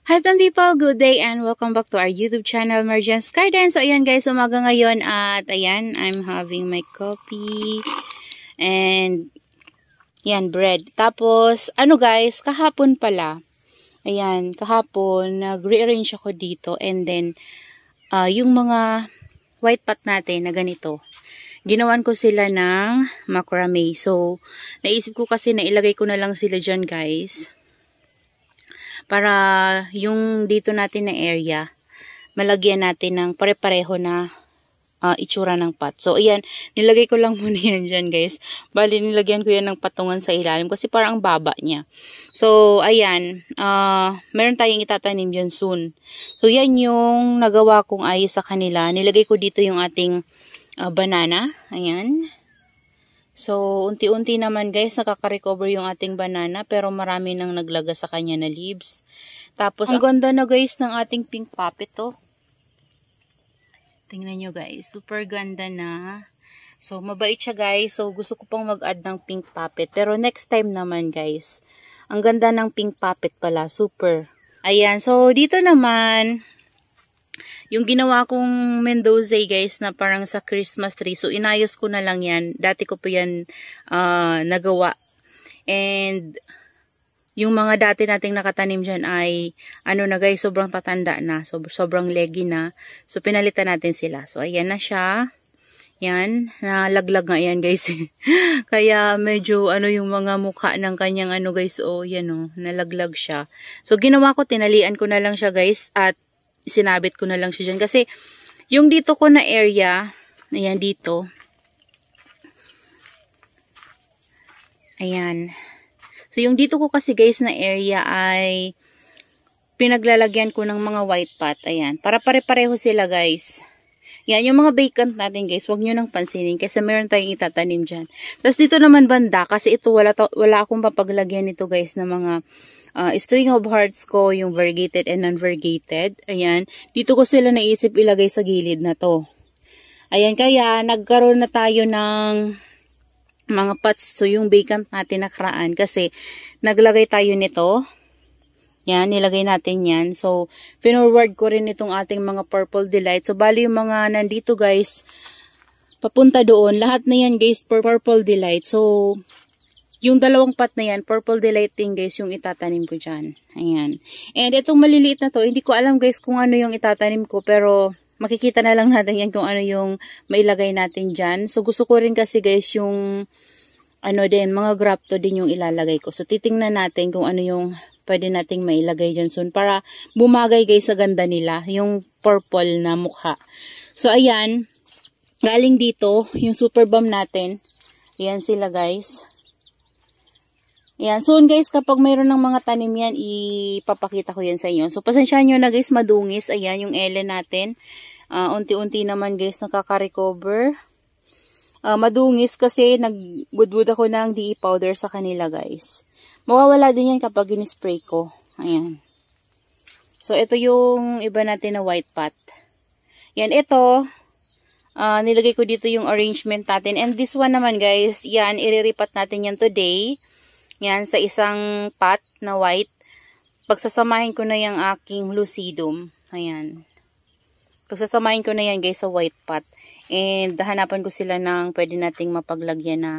Hi people, good day and welcome back to our YouTube channel, Marjan's Garden. So ayan guys, umaga ngayon at ayan, I'm having my coffee and yan, bread. Tapos, ano guys, kahapon pala, ayan, kahapon, nag-rearrange ako dito and then, yung mga white pot natin na ganito, ginawan ko sila ng macrame. So, naisip ko kasi na ilagay ko na lang sila dyan guys. Para yung dito natin na area, malagyan natin ng pare-pareho na itsura ng pot. So, ayan, nilagay ko lang muna yan dyan, guys. Bali, nilagyan ko yan ng patungan sa ilalim kasi parang ang baba niya. So, ayan, meron tayong itatanim dyan soon. So, yan yung nagawa kong ayos sa kanila. Nilagay ko dito yung ating banana. Ayan. So, unti-unti naman guys, nakaka-recover yung ating banana pero marami nang naglaga sa kanya na leaves. Tapos, ang ganda na guys ng ating pink puppet to. Tingnan nyo guys, super ganda na. So, mabait siya guys. So, gusto ko pang mag-add ng pink puppet. Pero next time naman guys, ang ganda ng pink puppet pala, super. Ayan, so dito naman, yung ginawa kong Mendoza guys na parang sa Christmas tree. So, inayos ko na lang yan. Dati ko po yan nagawa. And, yung mga dati nating nakatanim dyan ay, ano na guys, sobrang tatanda na. Sobrang leggy na. So, pinalitan natin sila. So, ayan na siya. Yan. Nalaglag nga yan guys. Kaya, medyo, yung mga mukha ng kanyang guys. Oh, yan oh. Nalaglag siya. So, ginawa ko, tinalian ko na lang siya guys. At, sinabit ko na lang siya dyan. Kasi, yung dito ko na area, ayan dito. Ayan. So, yung dito ko kasi guys na area ay pinaglalagyan ko ng mga white pot. Ayan. Para pare-pareho sila guys. Yan. Yung mga vacant natin guys, huwag nyo nang pansinin kasi meron tayong itatanim dyan. Tapos dito naman banda, kasi ito wala akong papaglagyan nito guys na mga string of hearts ko, yung variegated and non-variegated. Ayan. Dito ko sila naisip ilagay sa gilid na to. Ayan. Kaya, nagkaroon na tayo ng mga pots. So, yung vacant natin nakaraan. Kasi, naglagay tayo nito. Yan. Nilagay natin yan. So, pinorward ko rin itong ating mga purple delight. So, bali yung mga nandito guys, papunta doon. Lahat na yan guys, purple delight. So, yung dalawang pot na yan, purple delighting guys, yung itatanim ko dyan. Ayan. And itong maliliit na to, hindi ko alam guys kung ano yung itatanim ko, pero makikita na lang natin yan kung ano yung mailagay natin dyan. So, gusto ko rin kasi guys yung, mga grapto din yung ilalagay ko. So, titingnan natin kung ano yung pwede nating mailagay dyan soon para bumagay guys sa ganda nila, yung purple na mukha. So, ayan. Galing dito, yung super bomb natin. Ayan sila guys. Ayan. Soon guys, kapag mayroon ng mga tanim yan, ipapakita ko yan sa inyo. So, pasensyahan nyo na guys, madungis. Ayan, yung elen natin. Unti-unti naman guys, nakaka-recover. Madungis kasi nag-wood ako ng DE powder sa kanila guys. Mawawala din yan kapag in-spray ko. Ayan. So, ito yung iba natin na white pot. Yan, ito. Nilagay ko dito yung arrangement natin. And this one naman guys, yan, iriripat natin yan today. Yan, sa isang pot na white. Pagsasamahin ko na yung aking lucidum. Ayan. Pagsasamahin ko na yan guys sa white pot. And hanapan ko sila ng pwede nating mapaglagyan na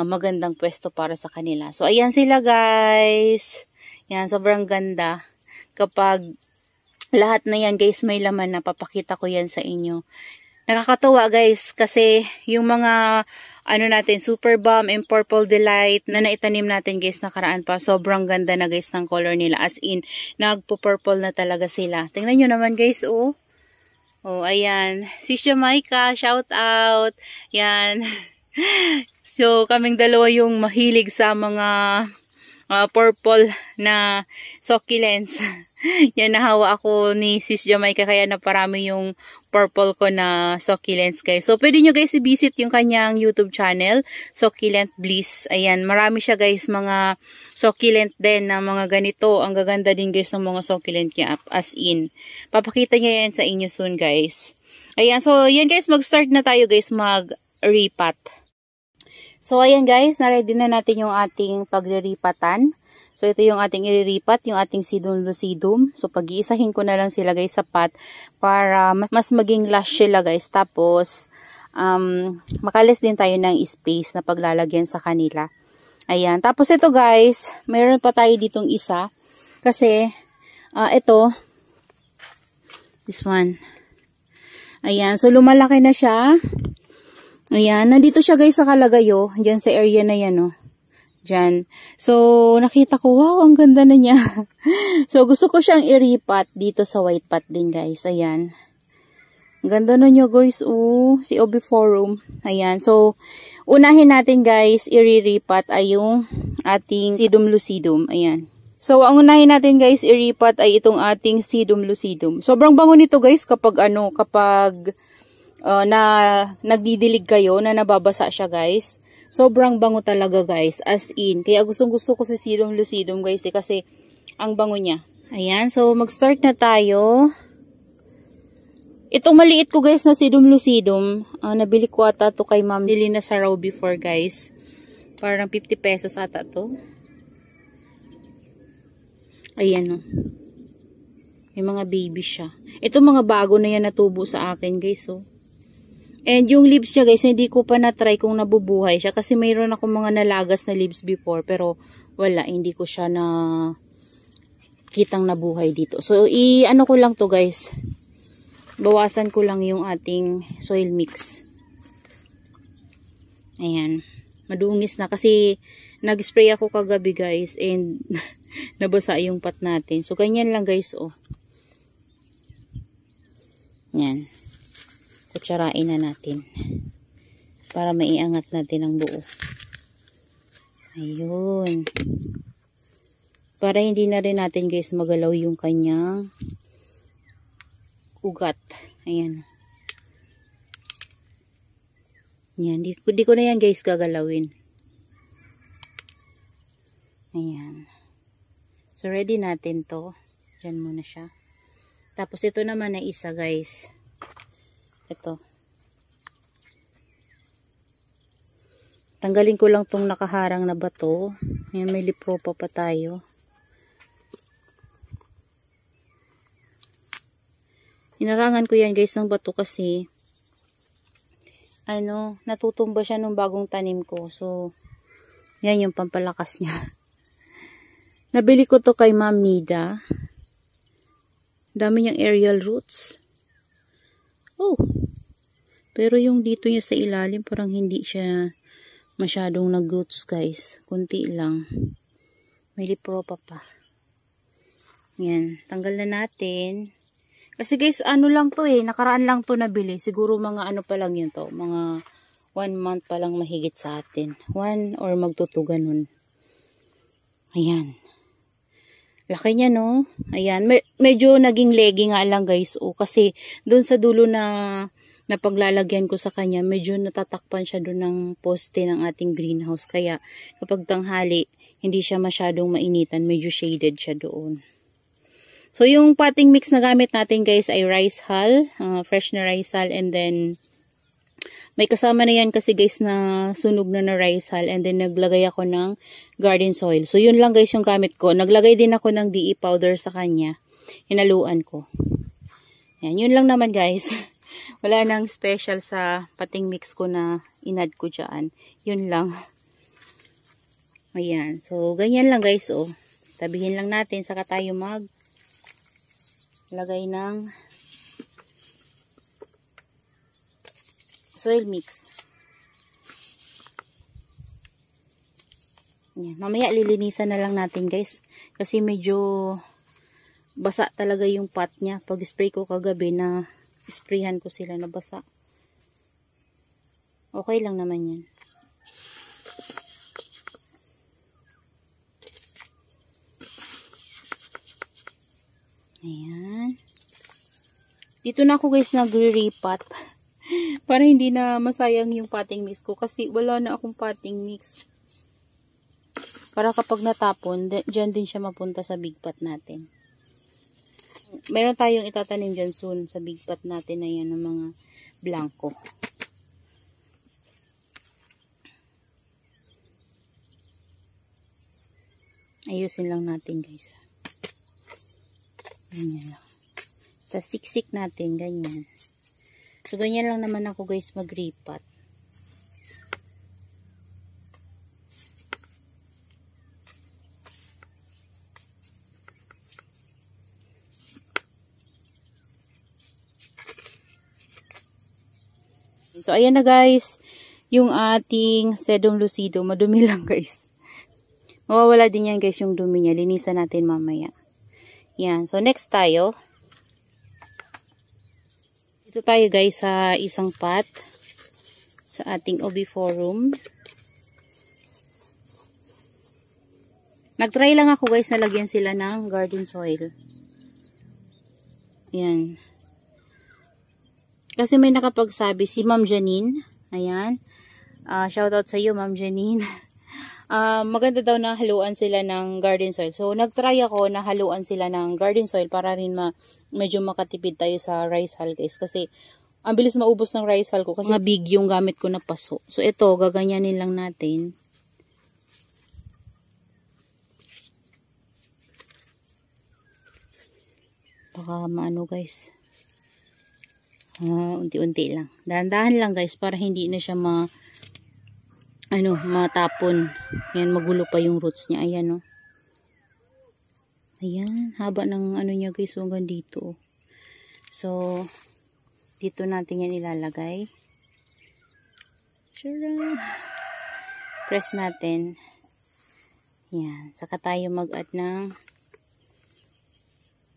magandang pwesto para sa kanila. So, ayan sila guys. Yan, sobrang ganda. Kapag lahat na yan guys may laman na, papakita ko yan sa inyo. Nakakatuwa guys kasi yung mga natin, super bomb and purple delight na naitanim natin guys nakaraan pa. Sobrang ganda na guys ng color nila. As in, nagpo-purple na talaga sila. Tingnan nyo naman guys, oh. Oh, ayan. Sis Jamaica, shout out. Yan. So, kaming dalawa yung mahilig sa mga purple na succulents. Yan, nahawa ako ni Sis Jamaica kaya naparami yung purple ko na succulents guys. So, pwede nyo guys i-visit yung kanyang YouTube channel, Succulent Bliss. Ayan, marami siya guys, mga succulent din na mga ganito. Ang gaganda din guys ng mga succulent niya, as in. Papakita niya yan sa inyo soon guys. Ayan, so yan guys, mag-start na tayo guys mag-repot. So, ayan guys, na-ready na natin yung ating pagre-repatan. So, ito yung ating iriripat, yung ating sedum lucidum. So, pag-iisahin ko na lang sila guys sa pot para mas maging lush sila guys. Tapos, makalis din tayo ng space na paglalagyan sa kanila. Ayan. Tapos, ito guys, mayroon pa tayo ditong isa. Kasi, ito, this one. Ayan. So, lumalaki na siya. Ayan. Nandito siya guys sa Calagayo. Diyan sa area na yan, oh. Diyan. So, nakita ko, wow, ang ganda na niya. So, gusto ko siyang iripat dito sa white pot din, guys. Ayan. Ang ganda na niya, guys. Oh, si Obiforum. Ayan. So, unahin natin, guys, iriripat ay yung ating sedum lucidum. Ayan. So, ang unahin natin, guys, iripat ay itong ating sedum lucidum. Sobrang bango nito, guys, kapag nagdidilig kayo, na nababasa siya, guys. Sobrang bango talaga guys, as in. Kaya gustong gusto ko si sedum lucidum guys kasi ang bango niya. Ayan, so mag-start na tayo. Itong maliit ko guys na sedum lucidum, nabili ko ata to kay Ma'am Lilina sa Raw before guys. Parang 50 pesos ata to. Ayan o. Yung mga baby siya. Ito mga bago na yan natubo sa akin guys oh. And yung leaves siya guys, hindi ko pa na-try kung nabubuhay siya. Kasi mayroon ako mga nalagas na leaves before. Pero wala, hindi ko siya na kitang nabuhay dito. So, ano ko lang to guys. Bawasan ko lang yung ating soil mix. Ayan. Madungis na kasi nag-spray ako kagabi guys. And nabasa yung pot natin. So, ganyan lang guys oh. Ayan. Kutsarain na natin para maiangat natin ang buo. Ayun. Para hindi na rin natin guys magalaw yung kanyang ugat. Ayan. Ayan. Di ko na yan guys gagalawin. Ayan. So ready natin to. Diyan muna siya. Tapos ito naman na isa guys. Ito. Tanggalin ko lang tong nakaharang na bato. Ngayon may lipropa pa tayo. Hinarangan ko yan guys ng bato kasi natutumba siya nung bagong tanim ko. So, yan yung pampalakas niya. Nabili ko to kay Ma'am Nida. Dami niyang aerial roots. Oh, pero yung dito niya sa ilalim parang hindi siya masyadong nag-roots guys. Kunti lang. May lipropa pa. Yan. Tanggal na natin. Kasi guys, lang to nakaraan lang to nabili. Siguro mga pa lang yun to. Mga 1 month pa lang mahigit sa atin. 1 or magtuto ganun. Ayan. Laki niya, no? Ayan. Medyo naging leggy nga lang, guys. O, kasi doon sa dulo na paglalagyan ko sa kanya, medyo natatakpan siya doon ng poste ng ating greenhouse. Kaya, kapag tanghali, hindi siya masyadong mainitan. Medyo shaded siya doon. So, yung potting mix na gamit natin, guys, ay rice hull. Fresh na rice hull. And then, may kasama na yan kasi guys na sunog na rice hull and then naglagay ako ng garden soil. So yun lang guys yung gamit ko. Naglagay din ako ng DE powder sa kanya. Hinaluan ko. Yan, yun lang naman guys. Wala nang special sa pating mix ko na inad ko dyan. Yun lang. Ayan. So ganyan lang guys oh. Tabihin lang natin saka tayo lagay ng soil mix. Yan. Mamaya lilinisan na lang natin guys. Kasi medyo basa talaga yung pot niya. Pag spray ko kagabi na sprayhan ko sila na basa. Okay lang naman yan. Ayan. Dito na ako guys nagre-repot. Para hindi na masayang yung potting mix ko. Kasi wala na akong potting mix. Para kapag natapon, dyan din siya mapunta sa big pot natin. Meron tayong itatanim dyan soon sa big pot natin na yan ng mga blanco. Ayusin lang natin guys. Ganyan lang. Tapos siksik natin, ganyan. So, ganyan lang naman ako guys mag-repot. So, ayan na guys. Yung ating sedum lucido. Madumi lang guys. Mawawala din yan guys yung dumi niya. Linisan natin mamaya. Yan. So, next tayo. Dito tayo guys sa isang pot. Sa ating oviforum. Nag-try lang ako guys na lagyan sila ng garden soil. Yan. Kasi may nakapagsabi si Ma'am Janine. Ayan. Shoutout sa iyo Ma'am Janine. Maganda daw na haluan sila ng garden soil. So, nag-try ako na haluan sila ng garden soil para rin medyo makatipid tayo sa rice hull guys. Kasi, ang bilis maubos ng rice hull ko kasi big yung gamit ko na paso. So, ito, gaganyanin lang natin. Baka maano guys. Unti-unti lang. Dahan-dahan lang guys para hindi na siya matapon. Yan, magulo pa yung roots niya. Ayan, oh. Ayan, haba ng niya guys, hanggang dito. So, dito natin yan ilalagay. Sure. Press natin. Yan, saka tayo mag-add ng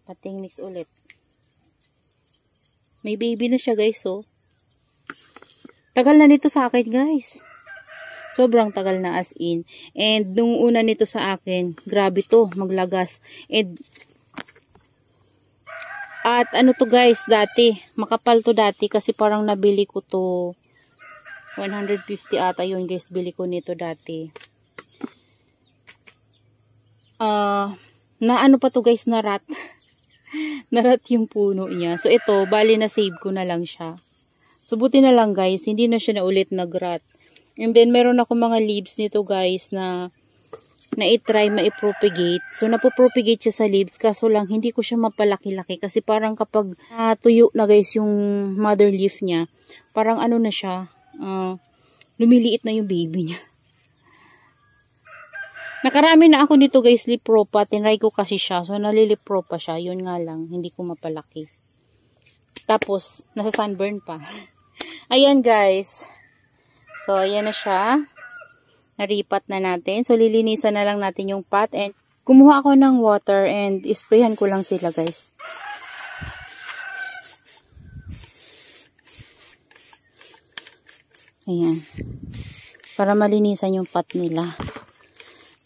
pating mix ulit. May baby na siya guys, oh. Tagal na nito sa akin guys. Sobrang tagal na as in. And nung una nito sa akin, grabe to, maglagas. At ano to guys, dati, makapal to dati kasi parang nabili ko to 150 ata yun guys, bili ko nito dati. Na ano pa to guys, na rat. Narat yung puno niya. So, ito, bali na save ko na lang siya. So, buti na lang guys, hindi na siya na ulit nagrat. And then, meron ako mga leaves nito guys na i-try ma-propagate. So, napopropagate siya sa leaves. Kaso lang, hindi ko siya mapalaki-laki. Kasi parang kapag tuyo na guys yung mother leaf niya, parang ano na siya, lumiliit na yung baby niya. Nakarami na ako nito guys, lipropa. Tinry ko kasi siya. So, nalilipropa siya. Yun nga lang, hindi ko mapalaki. Tapos, nasa sunburn pa. Ayan guys. So, ayan na siya. Naripat na natin. So, lilinisan na lang natin yung pot. And, kumuha ako ng water and isprayhan ko lang sila guys. Ayan. Para malinisan yung pot nila.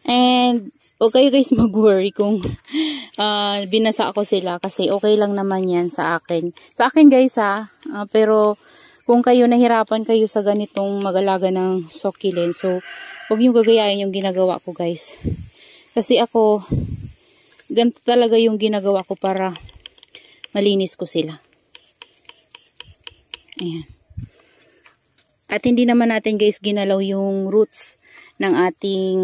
And, huwag kayo guys mag-worry kung binasa ako sila kasi okay lang naman yan sa akin. Sa akin guys pero kung kayo nahirapan kayo sa ganitong mag-alaga ng succulent, so huwag nyo gagayain yung ginagawa ko guys. Kasi ako, ganito talaga yung ginagawa ko para malinis ko sila. Ayan. At hindi naman natin guys ginalaw yung roots ng ating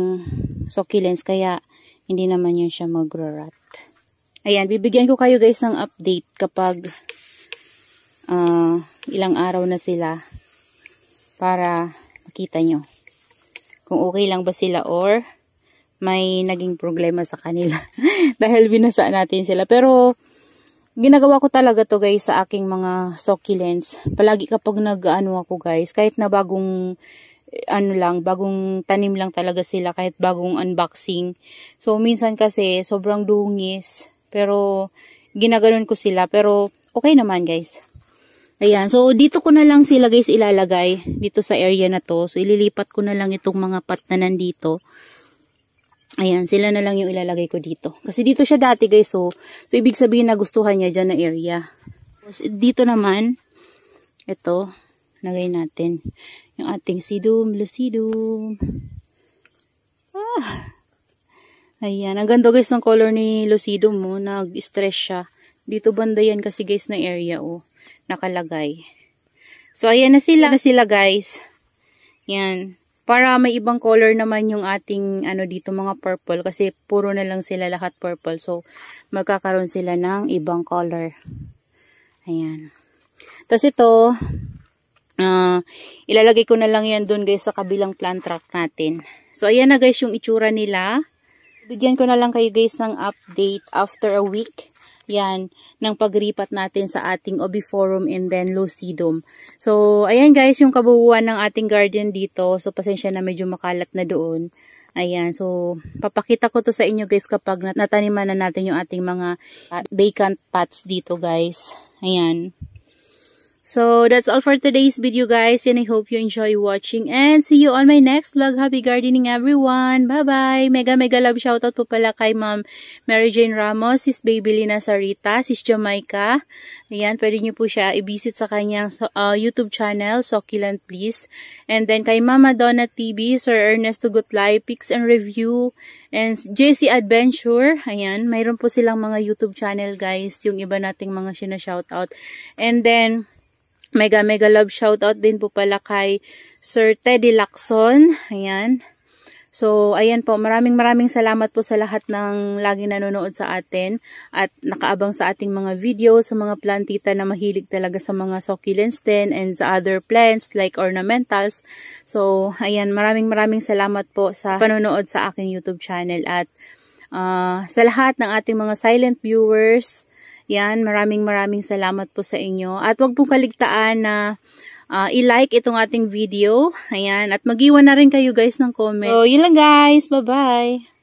succulents, kaya hindi naman yan siya magro-rot. Ayan, bibigyan ko kayo guys ng update kapag ilang araw na sila para makita nyo kung okay lang ba sila or may naging problema sa kanila dahil binasa natin sila. Pero ginagawa ko talaga to guys sa aking mga succulents. Palagi kapag nag-ano ako guys, kahit na bagong bagong tanim lang talaga sila, kahit bagong unboxing. So, minsan kasi, sobrang dungis. Pero, ginaganon ko sila. Pero, okay naman guys. Ayan. So, dito ko na lang sila guys ilalagay. Dito sa area na to. So, ililipat ko na lang itong mga pot na nandito. Ayan. Sila na lang yung ilalagay ko dito. Kasi dito siya dati guys. So ibig sabihin na gustuhan niya dyan na area. Dito naman, ito, lagay natin yung ating sedum lucidum. Ayan, ang ganda guys ng color ni lucidum mo, nag-stress siya. Dito banda yan kasi guys na area nakalagay. So ayan na sila guys. Yan. Para may ibang color naman yung ating dito mga purple kasi puro na lang sila lahat purple. So magkakaroon sila ng ibang color. Ayan. Tapos ito, ilalagay ko na lang yan dun guys sa kabilang plant rack natin. So ayan na guys yung itsura nila. Bigyan ko na lang kayo guys ng update after a week. Yan, ng paglipat natin sa ating Oviforum and then Lucidum. So, ayan guys, yung kabuuan ng ating garden dito. So, pasensya na medyo makalat na doon. Ayan, so, papakita ko to sa inyo guys kapag nataniman na natin yung ating mga vacant pots dito guys. Ayan. So, that's all for today's video guys, and I hope you enjoy watching, and see you on my next vlog. Happy gardening everyone! Bye-bye! Mega love shoutout po pala kay Ma'am Mary Jane Ramos, Sis Baby Lina Sarita, Sis Jamaica. Ayan, pwede nyo po siya i-visit sa kanyang YouTube channel, Succulent Please. And then kay Mama Donna TV, Sir Ernesto Gutlay, Picks and Review, and JC Adventure. Ayan, mayroon po silang mga YouTube channel guys, yung iba nating mga shoutout. And then, mega love shoutout din po pala kay Sir Teddy Lacson. Ayan. So, ayan po. Maraming salamat po sa lahat ng laging nanonood sa atin at nakaabang sa ating mga video, sa mga plantita na mahilig talaga sa mga succulents din and sa other plants like ornamentals. So, ayan. Maraming salamat po sa panonood sa aking YouTube channel at sa lahat ng ating mga silent viewers. Yan, maraming salamat po sa inyo. At huwag pong kaligtaan na i-like itong ating video. Ayan, at mag-iwan na rin kayo guys ng comment. So, yun lang guys. Bye-bye!